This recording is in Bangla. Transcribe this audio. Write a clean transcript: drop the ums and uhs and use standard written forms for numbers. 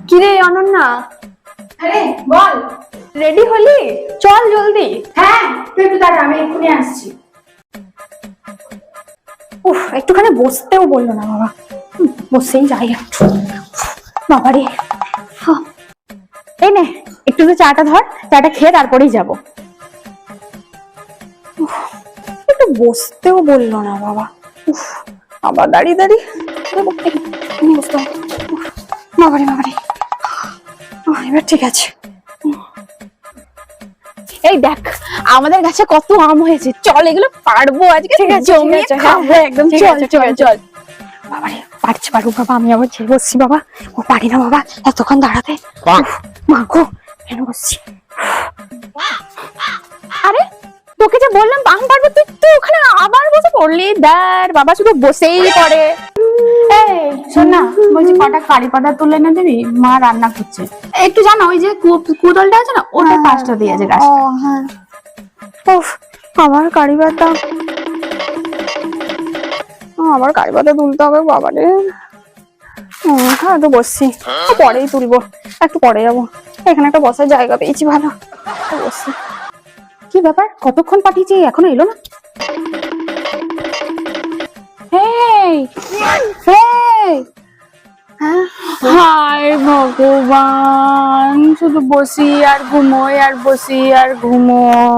কিরে অনন্যা, আরে বল। রেডি হলি? চল জলদি। হ্যাঁ তুই একটু দাঁড়া, আমি এক্ষুনি আসছি। উফ, একটুখানি বসতেও বললো না বাবা। বসেই যাই একটু। বাবারে, এই নে একটু তো চাটা ধর, চাটা খেয়ে তারপরেই যাবো। একটু বসতেও বললো না বাবা। উফ, আবার দাঁড়িয়ে দাঁড়িয়ে বসতে হবে। বাবারে বাবারে, এবার ঠিক আছে। এই দেখ আমাদের গাছে কত আম হয়েছে, চল এগুলো পারবো আজকে, জমিয়ে খাবো একদম। চল চল চল। বাবারে, পারুক বাবা, আমি আবার ছেড়ে বসছি বাবা। ও পারি না বাবা এতক্ষণ দাঁড়াতে। মা গো, কেন বসছি? আরে তোকে যে বললাম আম পারবো, তুই তো ওখানে আবার বসে পড়লি। দাঁড়, বাবা শুধু বসেই পড়ে। এই শোন না, বলছি কটা কারি পাতা তুলে এনে দিবি, মা রান্না করছে। একটু জানো ওই যে কুদলটা আছে না, ওটা পাঁচটা দিয়ে আছে গাছ। হ্যাঁ, উফ, আমার কারি পাতা, আবার কারি পাতা তুলতে হবে বাবারে। হ্যাঁ তো বসছি, পরেই তুলবো, একটু পরে যাবো। এখানে একটা বসার জায়গা পেয়েছি ভালো, বসছি। কি ব্যাপার, কতক্ষণ পাঠিয়েছি এখনো এলো না? এই এই, হায় ভগবান, শুধু বসি আর ঘুমোই আর বসি আর ঘুমোই।